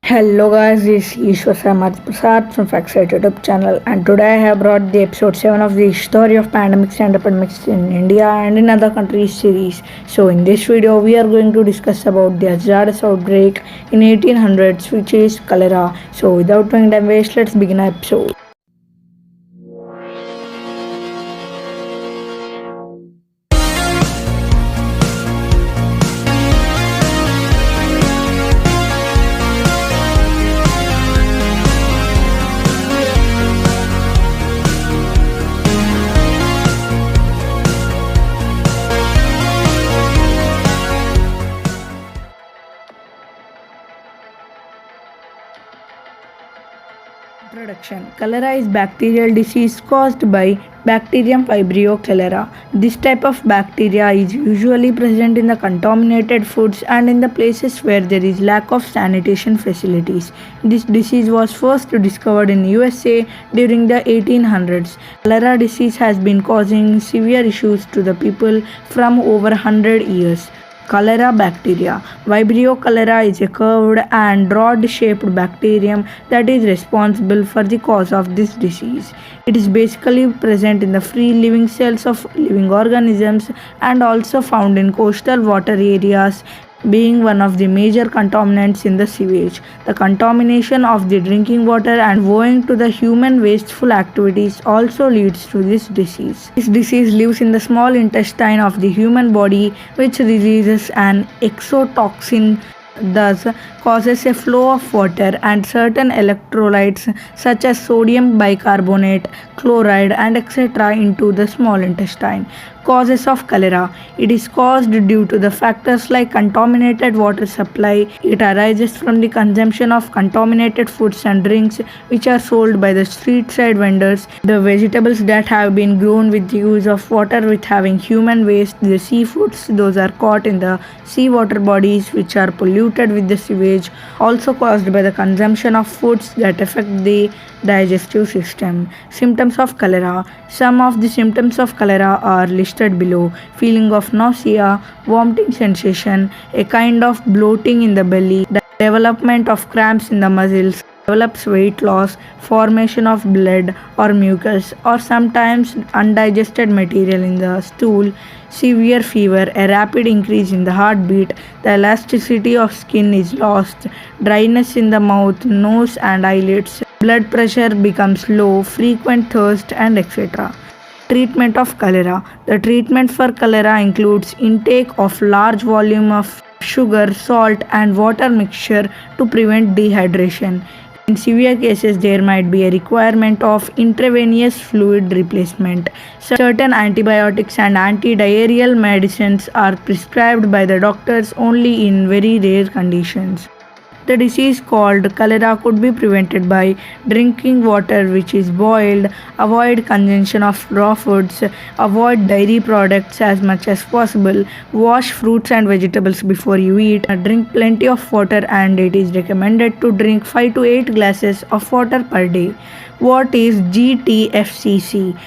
Hello guys, this is Ishwar Samarth Prasad from Factsite YouTube channel, and today I have brought the episode 7 of the History of Pandemics and Epidemics in India and in other countries series. So in this video we are going to discuss about the hazardous outbreak in 1800s, which is cholera. So without doing time waste, let's begin our episode. Introduction. Cholera is bacterial disease caused by Bacterium Vibrio cholera. This type of bacteria is usually present in the contaminated foods and in the places where there is lack of sanitation facilities. This disease was first discovered in USA during the 1800s. Cholera disease has been causing severe issues to the people from over 100 years. Cholera bacteria. Vibrio cholera is a curved and rod-shaped bacterium that is responsible for the cause of this disease. It is basically present in the free living cells of living organisms and also found in coastal water areas, being one of the major contaminants in the sewage. The contamination of the drinking water and owing to the human wasteful activities also leads to this disease. This disease lives in the small intestine of the human body, which releases an exotoxin, thus causes a flow of water and certain electrolytes such as sodium bicarbonate, chloride and etc. into the small intestine. Causes of cholera. It is caused due to the factors like contaminated water supply. It arises from the consumption of contaminated foods and drinks which are sold by the street side vendors, the vegetables that have been grown with the use of water with having human waste, the seafoods, those are caught in the seawater bodies which are polluted with the sewage, also caused by the consumption of foods that affect the digestive system. Symptoms of cholera. Some of the symptoms of cholera are listed below: feeling of nausea, vomiting sensation, a kind of bloating in the belly, the development of cramps in the muscles, develops weight loss, formation of blood or mucus or sometimes undigested material in the stool, severe fever, a rapid increase in the heartbeat, the elasticity of skin is lost, dryness in the mouth, nose and eyelids, blood pressure becomes low, frequent thirst and etc. Treatment of cholera. The treatment for cholera includes intake of large volume of sugar, salt and water mixture to prevent dehydration. In severe cases, there might be a requirement of intravenous fluid replacement. Certain antibiotics and antidiarrheal medicines are prescribed by the doctors only in very rare conditions. The disease called cholera could be prevented by drinking water which is boiled, avoid consumption of raw foods, avoid dairy products as much as possible, wash fruits and vegetables before you eat, drink plenty of water, and it is recommended to drink 5 to 8 glasses of water per day. What is GTFCC?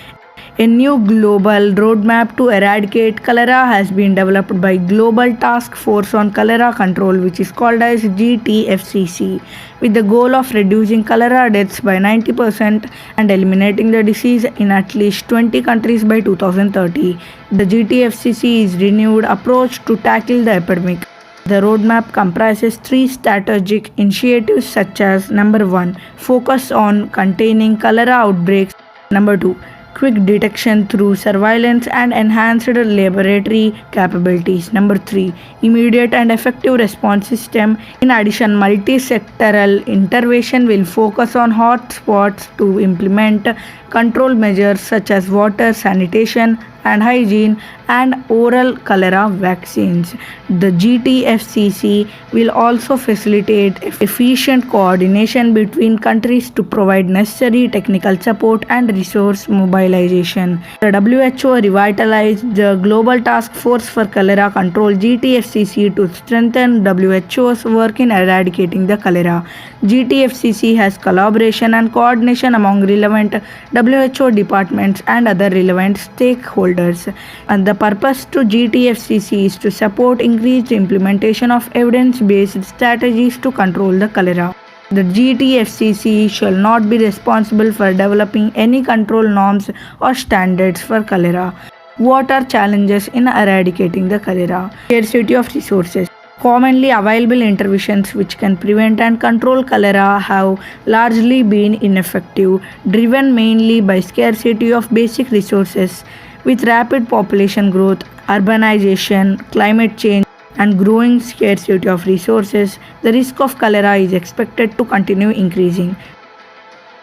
A new global roadmap to eradicate cholera has been developed by Global Task Force on Cholera Control, which is called as GTFCC, with the goal of reducing cholera deaths by 90% and eliminating the disease in at least 20 countries by 2030. The GTFCC is renewed approach to tackle the epidemic. The roadmap comprises 3 strategic initiatives such as: number 1, focus on containing cholera outbreaks; number 2, quick detection through surveillance and enhanced laboratory capabilities; number 3, immediate and effective response system. In addition, multi-sectoral intervention will focus on hot spots to implement control measures such as water, sanitation and hygiene, and oral cholera vaccines. The GTFCC will also facilitate efficient coordination between countries to provide necessary technical support and resource mobilization. The WHO revitalized the Global Task Force for Cholera Control (GTFCC) to strengthen WHO's work in eradicating the cholera. GTFCC has collaboration and coordination among relevant WHO departments and other relevant stakeholders. And the purpose to GTFCC is to support increased implementation of evidence-based strategies to control the cholera. The GTFCC shall not be responsible for developing any control norms or standards for cholera. What are challenges in eradicating the cholera? Scarcity of resources. Commonly available interventions which can prevent and control cholera have largely been ineffective, driven mainly by scarcity of basic resources. With rapid population growth, urbanization, climate change, and growing scarcity of resources, the risk of cholera is expected to continue increasing.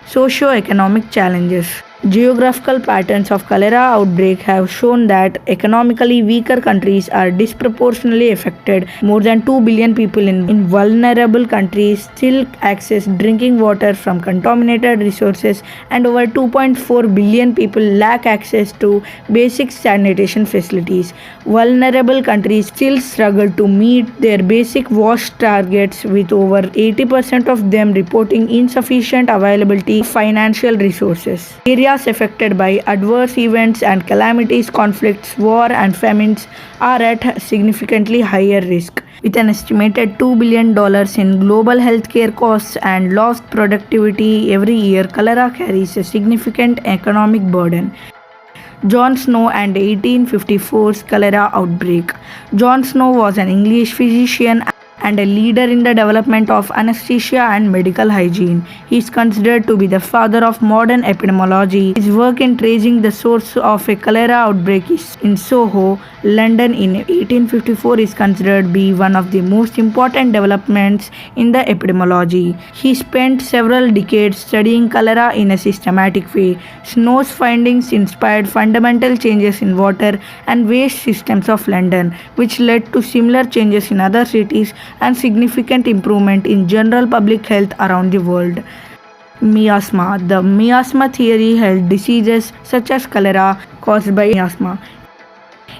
Socio-economic challenges. Geographical patterns of cholera outbreak have shown that economically weaker countries are disproportionately affected. More than 2 billion people in vulnerable countries still access drinking water from contaminated resources, and over 2.4 billion people lack access to basic sanitation facilities. Vulnerable countries still struggle to meet their basic wash targets, with over 80% of them reporting insufficient availability of financial resources. Areas affected by adverse events and calamities, conflicts, war, and famines are at significantly higher risk. With an estimated $2 billion in global healthcare costs and lost productivity every year, cholera carries a significant economic burden. John Snow and 1854's cholera outbreak. John Snow was an English physician and a leader in the development of anesthesia and medical hygiene. He is considered to be the father of modern epidemiology. His work in tracing the source of a cholera outbreak in Soho, London in 1854 is considered to be one of the most important developments in the epidemiology. He spent several decades studying cholera in a systematic way. Snow's findings inspired fundamental changes in water and waste systems of London, which led to similar changes in other cities and significant improvement in general public health around the world. Miasma. The miasma theory held diseases such as cholera caused by miasma,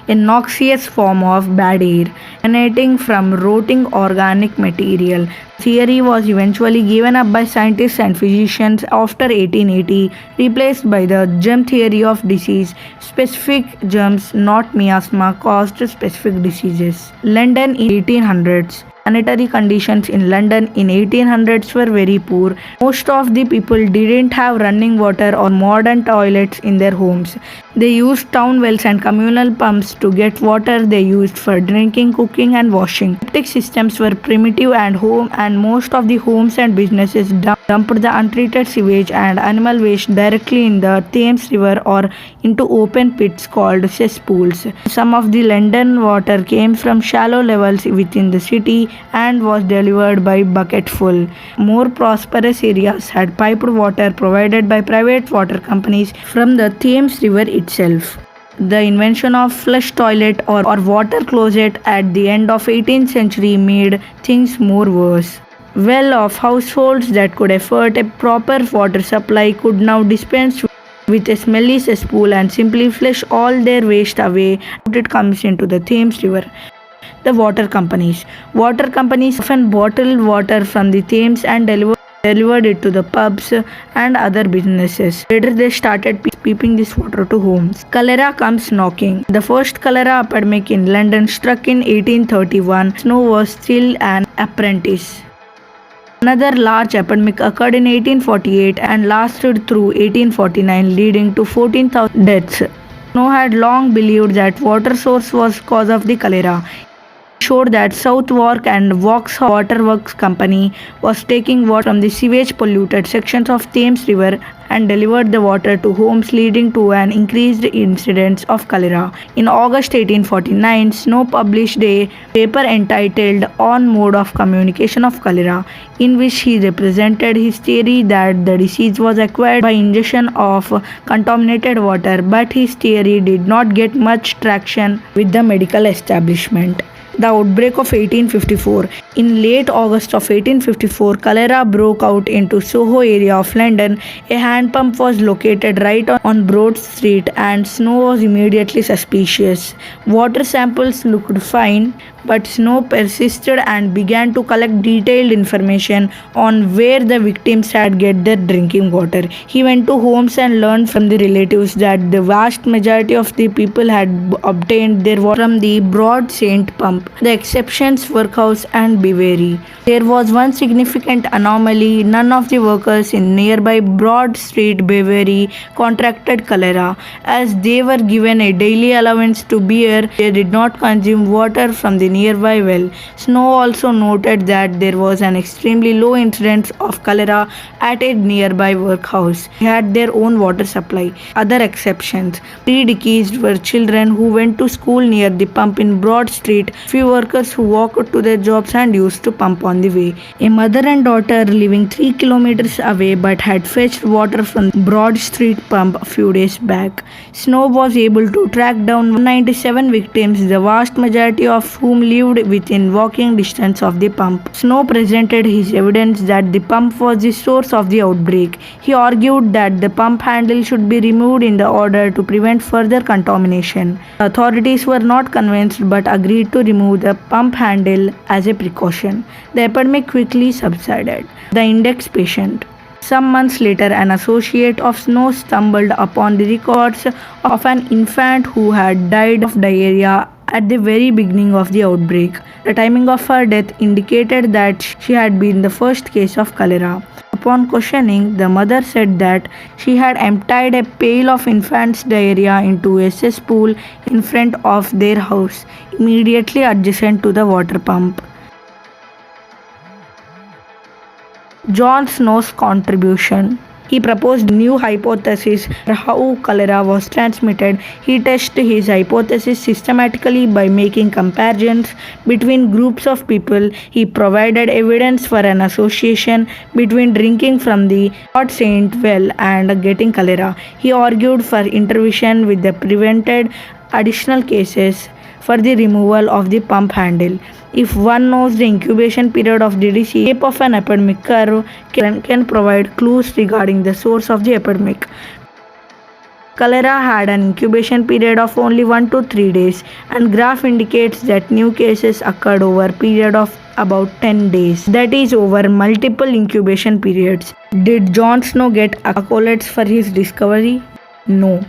a noxious form of bad air emanating from rotting organic material. Theory was eventually given up by scientists and physicians after 1880, replaced by the germ theory of disease. Specific germs, not miasma, caused specific diseases. London in 1800s. Sanitary conditions in London in 1800s were very poor. Most of the people didn't have running water or modern toilets in their homes. They used town wells and communal pumps to get water they used for drinking, cooking, and washing. Septic systems were primitive and most of the homes and businesses dumped the untreated sewage and animal waste directly in the Thames River or into open pits called cesspools. Some of the London water came from shallow levels within the city and was delivered by bucketful. More prosperous areas had piped water provided by private water companies from the Thames River itself. The invention of flush toilet or water closet at the end of 18th century made things more worse. Well-off households that could afford a proper water supply could now dispense with a smelly cesspool and simply flush all their waste away after it comes into the Thames River. The water companies. Water companies often bottled water from the Thames and delivered it to the pubs and other businesses. Later they started piping this water to homes. Cholera comes knocking. The first cholera epidemic in London struck in 1831. Snow was still an apprentice. Another large epidemic occurred in 1848 and lasted through 1849, leading to 14,000 deaths. Snow had long believed that water source was cause of the cholera. Showed that Southwark and Vauxhall Waterworks Company was taking water from the sewage polluted sections of Thames River and delivered the water to homes, leading to an increased incidence of cholera. In August 1849, Snow published a paper entitled On Mode of Communication of Cholera, in which he represented his theory that the disease was acquired by ingestion of contaminated water, but his theory did not get much traction with the medical establishment. The outbreak of 1854. In late August of 1854, cholera broke out into Soho area of London. A hand pump was located right on Broad Street and Snow was immediately suspicious. Water samples looked fine, but Snow persisted and began to collect detailed information on where the victims had get their drinking water. He went to homes and learned from the relatives that the vast majority of the people had obtained their water from the Broad Saint pump. pump. The exceptions workhouse and Beveri. There was one significant anomaly. None of the workers in nearby Broad Street Beveri contracted cholera. As they were given a daily allowance to beer, they did not consume water from the nearby well. Snow also noted that there was an extremely low incidence of cholera at a nearby workhouse. They had their own water supply. Other exceptions. 3 deceased were children who went to school near the pump in Broad Street. Few workers who walked to their jobs and used to pump on the way. A mother and daughter living 3 kilometers away but had fetched water from Broad Street pump a few days back. Snow was able to track down 197 victims, the vast majority of whom lived within walking distance of the pump. Snow presented his evidence that the pump was the source of the outbreak. He argued that the pump handle should be removed in the order to prevent further contamination. The authorities were not convinced but agreed to remove the pump handle as a precaution. The epidemic quickly subsided. The index patient. Some months later, an associate of Snow stumbled upon the records of an infant who had died of diarrhea at the very beginning of the outbreak. The timing of her death indicated that she had been the first case of cholera. Upon questioning, the mother said that she had emptied a pail of infant's diarrhea into a cesspool in front of their house, immediately adjacent to the water pump. John Snow's contribution. He proposed new hypothesis for how cholera was transmitted. He tested his hypothesis systematically by making comparisons between groups of people. He provided evidence for an association between drinking from the Port Saint well and getting cholera. He argued for intervention with the prevented additional cases for the removal of the pump handle. If one knows the incubation period of the disease, the shape of an epidemic curve can provide clues regarding the source of the epidemic. Cholera had an incubation period of only 1 to 3 days, and graph indicates that new cases occurred over a period of about 10 days, that is over multiple incubation periods. Did John Snow get accolades for his discovery? No.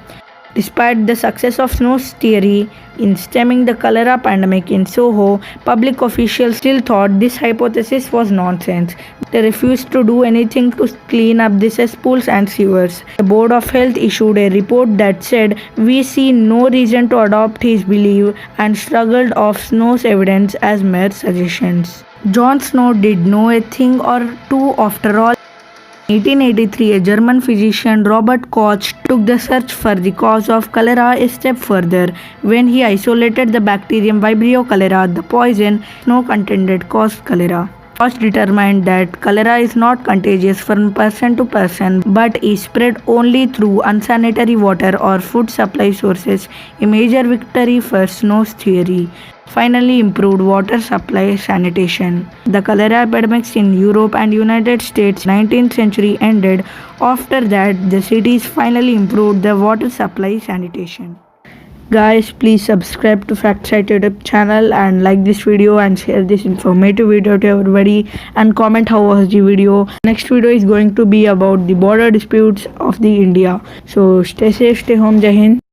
Despite the success of Snow's theory in stemming the cholera pandemic in Soho, public officials still thought this hypothesis was nonsense. They refused to do anything to clean up the cesspools and sewers. The Board of Health issued a report that said, "We see no reason to adopt his belief," and struggled off Snow's evidence as mere suggestions. John Snow did know a thing or two after all. In 1883, a German physician, Robert Koch, took the search for the cause of cholera a step further. When he isolated the bacterium Vibrio cholera, the poison Snow contended caused cholera. Koch determined that cholera is not contagious from person to person but is spread only through unsanitary water or food supply sources, a major victory for Snow's theory. Finally, improved water supply sanitation. The cholera epidemics in Europe and United States 19th century ended. After that, the cities finally improved the water supply sanitation. Guys, please subscribe to FactSite YouTube channel and like this video and share this informative video to everybody and comment how was the video. Next video is going to be about the border disputes of the India. So stay safe, stay home, Jai Hind.